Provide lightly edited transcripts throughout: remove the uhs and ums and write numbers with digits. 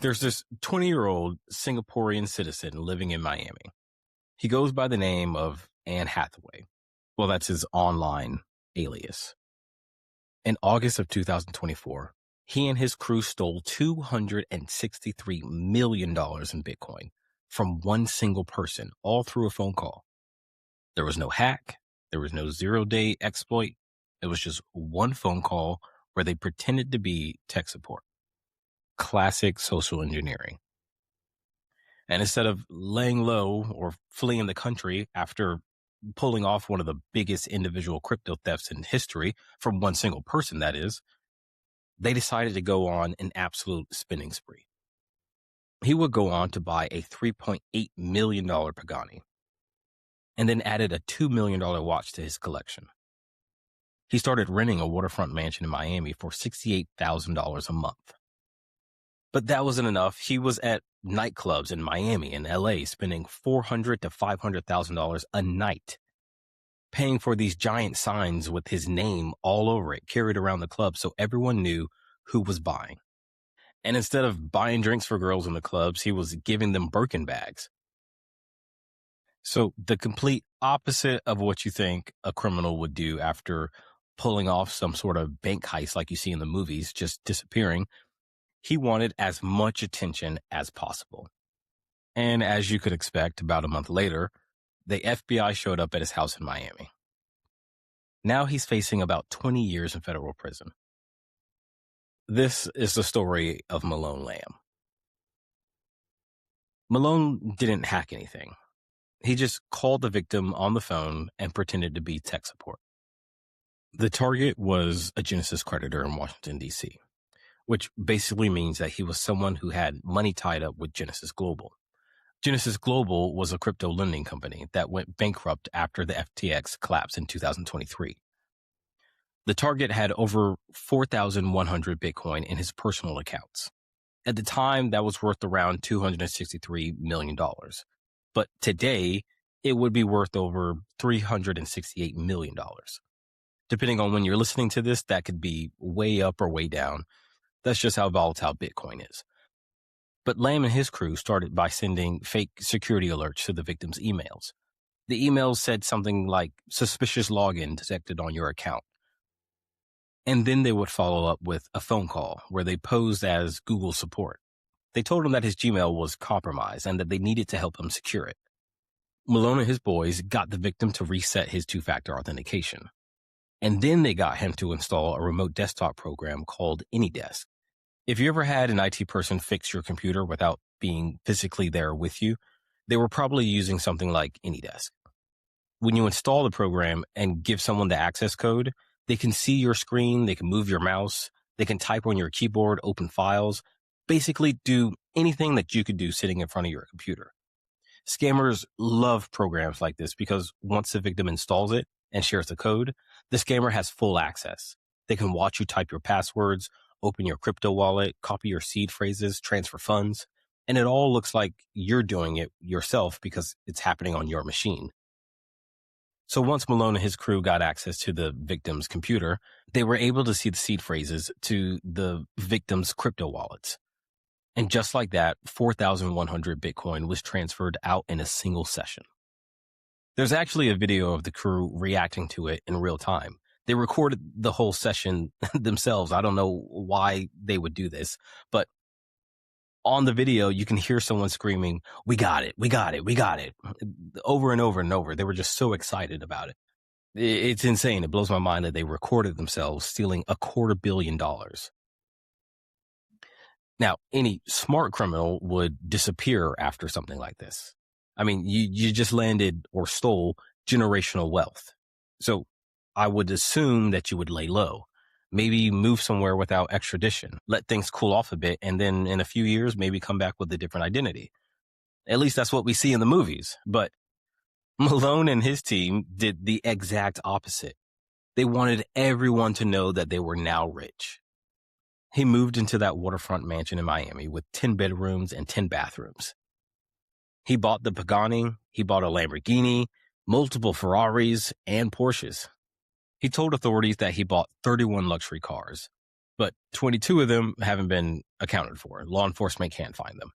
There's this 20-year-old Singaporean citizen living in Miami. He goes by the name of Anne Hathaway. Well, that's his online alias. In August of 2024, he and his crew stole $263 million in Bitcoin from one single person, all through a phone call. There was no hack. There was no zero-day exploit. It was just one phone call where they pretended to be tech support. Classic social engineering. And instead of laying low or fleeing the country after pulling off one of the biggest individual crypto thefts in history from one single person, that is, they decided to go on an absolute spending spree. He would go on to buy a $3.8 million Pagani and then added a $2 million watch to his collection. He started renting a waterfront mansion in Miami for $68,000 a month. But that wasn't enough. He was at nightclubs in Miami and LA spending $400,000 to $500,000 a night, paying for these giant signs with his name all over it, carried around the club so everyone knew who was buying. And instead of buying drinks for girls in the clubs, he was giving them Birkin bags. So the complete opposite of what you think a criminal would do after pulling off some sort of bank heist like you see in the movies, just disappearing. He wanted as much attention as possible. And as you could expect, about a month later, the FBI showed up at his house in Miami. Now he's facing about 20 years in federal prison. This is the story of Malone Lam. Malone didn't hack anything. He just called the victim on the phone and pretended to be tech support. The target was a Genesis creditor in Washington, D.C., which basically means that he was someone who had money tied up with Genesis Global. Genesis Global was a crypto lending company that went bankrupt after the FTX collapse in 2023. The target had over 4,100 Bitcoin in his personal accounts. At the time, that was worth around $263 million. But today, it would be worth over $368 million. Depending on when you're listening to this, that could be way up or way down. That's just how volatile Bitcoin is. But Lam and his crew started by sending fake security alerts to the victim's emails. The emails said something like suspicious login detected on your account. And then they would follow up with a phone call where they posed as Google support. They told him that his Gmail was compromised and that they needed to help him secure it. Malone and his boys got the victim to reset his two-factor authentication. And then they got him to install a remote desktop program called AnyDesk. If you ever had an IT person fix your computer without being physically there with you, they were probably using something like AnyDesk. When you install the program and give someone the access code, they can see your screen, they can move your mouse, they can type on your keyboard, open files, basically do anything that you could do sitting in front of your computer. Scammers love programs like this because once the victim installs it and shares the code, the scammer has full access. They can watch you type your passwords, open your crypto wallet, copy your seed phrases, transfer funds, and it all looks like you're doing it yourself because it's happening on your machine. So once Malone and his crew got access to the victim's computer, they were able to see the seed phrases to the victim's crypto wallets. And just like that, 4,100 Bitcoin was transferred out in a single session. There's actually a video of the crew reacting to it in real time. They recorded the whole session themselves. I don't know why they would do this, but on the video, you can hear someone screaming, "We got it, we got it, we got it," over and over and over. They were just so excited about it. It's insane. It blows my mind that they recorded themselves stealing $250 million. Now, any smart criminal would disappear after something like this. I mean, you just landed or stole generational wealth. So I would assume that you would lay low, maybe move somewhere without extradition, let things cool off a bit, and then in a few years, maybe come back with a different identity. At least that's what we see in the movies. But Malone and his team did the exact opposite. They wanted everyone to know that they were now rich. He moved into that waterfront mansion in Miami with 10 bedrooms and 10 bathrooms. He bought the Pagani, he bought a Lamborghini, multiple Ferraris, and Porsches. He told authorities that he bought 31 luxury cars. but 22 of them haven't been accounted for. Law enforcement can't find them.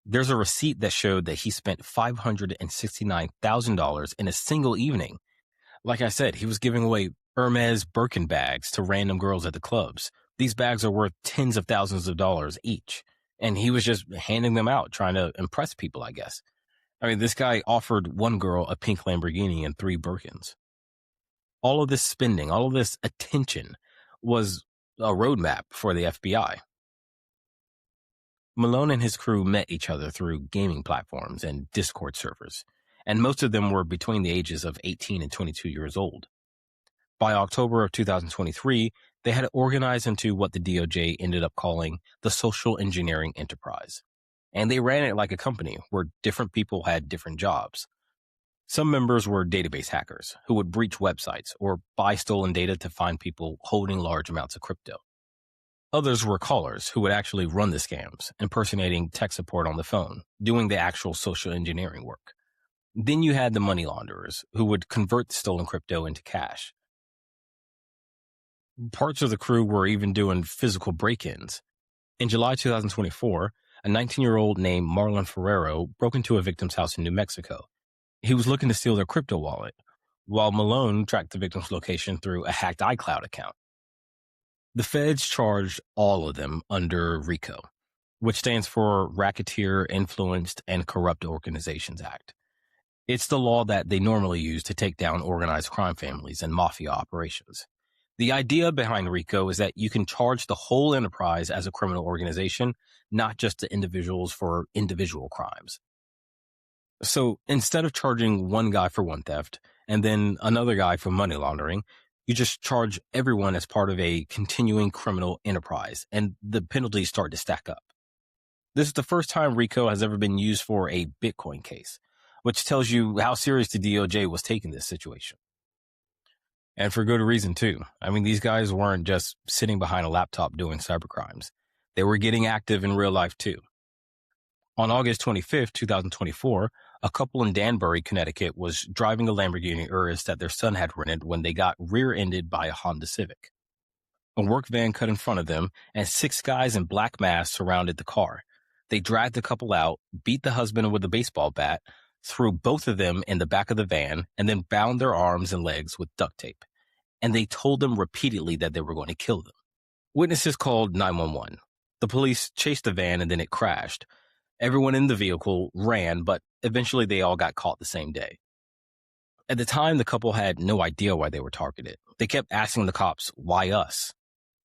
There's a receipt that showed that he spent $569,000 in a single evening. Like I said, he was giving away Hermes Birkin bags to random girls at the clubs. These bags are worth tens of thousands of dollars each. And he was just handing them out, trying to impress people, I guess. I mean, this guy offered one girl a pink Lamborghini and 3 Birkins. All of this spending, all of this attention was a roadmap for the FBI. Malone and his crew met each other through gaming platforms and Discord servers, and most of them were between the ages of 18 and 22 years old. By October of 2023, they had organized into what the DOJ ended up calling the social engineering enterprise. And they ran it like a company where different people had different jobs. Some members were database hackers who would breach websites or buy stolen data to find people holding large amounts of crypto. Others were callers who would actually run the scams, impersonating tech support on the phone, doing the actual social engineering work. Then you had the money launderers who would convert the stolen crypto into cash. Parts of the crew were even doing physical break-ins. In July 2024, a 19-year-old named Marlon Ferrero broke into a victim's house in New Mexico. He was looking to steal their crypto wallet, while Malone tracked the victim's location through a hacked iCloud account. The feds charged all of them under RICO, which stands for Racketeer Influenced and Corrupt Organizations Act. It's the law that they normally use to take down organized crime families and mafia operations. The idea behind RICO is that you can charge the whole enterprise as a criminal organization, not just the individuals for individual crimes. So instead of charging one guy for one theft and then another guy for money laundering, you just charge everyone as part of a continuing criminal enterprise, and the penalties start to stack up. This is the first time RICO has ever been used for a Bitcoin case, which tells you how serious the DOJ was taking this situation. And for good reason, too. I mean, these guys weren't just sitting behind a laptop doing cybercrimes. They were getting active in real life, too. On August 25th, 2024, a couple in Danbury, Connecticut was driving a Lamborghini Urus that their son had rented when they got rear-ended by a Honda Civic. A work van cut in front of them, and 6 guys in black masks surrounded the car. They dragged the couple out, beat the husband with a baseball bat, threw both of them in the back of the van, and then bound their arms and legs with duct tape. And they told them repeatedly that they were going to kill them. Witnesses called 911. The police chased the van and then it crashed. Everyone in the vehicle ran, but eventually they all got caught the same day. At the time, the couple had no idea why they were targeted. They kept asking the cops, why us?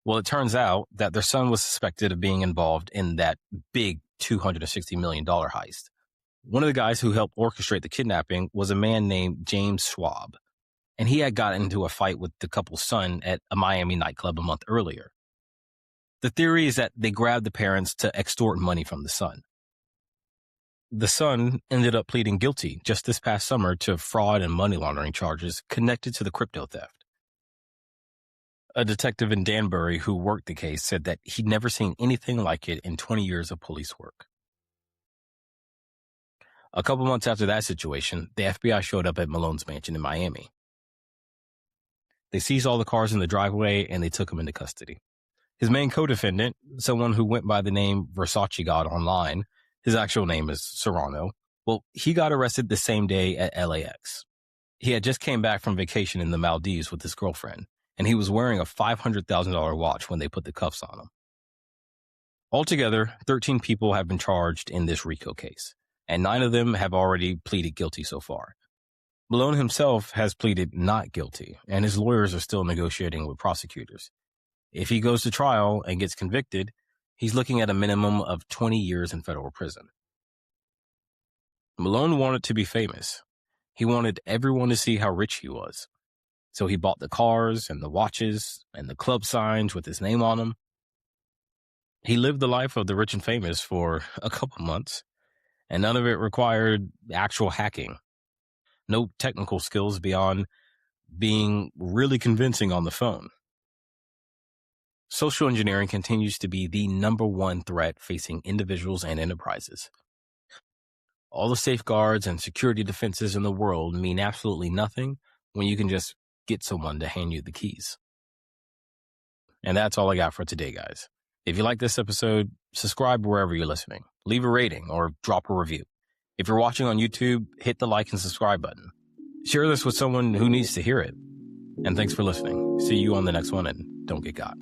Well, it turns out that their son was suspected of being involved in that big $260 million heist. One of the guys who helped orchestrate the kidnapping was a man named James Schwab, and he had gotten into a fight with the couple's son at a Miami nightclub a month earlier. The theory is that they grabbed the parents to extort money from the son. The son ended up pleading guilty just this past summer to fraud and money laundering charges connected to the crypto theft. A detective in Danbury who worked the case said that he'd never seen anything like it in 20 years of police work. A couple months after that situation, the FBI showed up at Malone's mansion in Miami. They seized all the cars in the driveway and they took him into custody. His main co-defendant, someone who went by the name Versace God online, his actual name is Serrano, well, he got arrested the same day at LAX. He had just came back from vacation in the Maldives with his girlfriend, and he was wearing a $500,000 watch when they put the cuffs on him. Altogether, 13 people have been charged in this RICO case, and 9 of them have already pleaded guilty so far. Malone himself has pleaded not guilty, and his lawyers are still negotiating with prosecutors. If he goes to trial and gets convicted, he's looking at a minimum of 20 years in federal prison. Malone wanted to be famous. He wanted everyone to see how rich he was. So he bought the cars and the watches and the club signs with his name on them. He lived the life of the rich and famous for a couple months, and none of it required actual hacking. No technical skills beyond being really convincing on the phone. Social engineering continues to be the number one threat facing individuals and enterprises. All the safeguards and security defenses in the world mean absolutely nothing when you can just get someone to hand you the keys. And that's all I got for today, guys. If you like this episode, subscribe wherever you're listening. Leave a rating or drop a review. If you're watching on YouTube, hit the like and subscribe button. Share this with someone who needs to hear it. And thanks for listening. See you on the next one, and don't get got.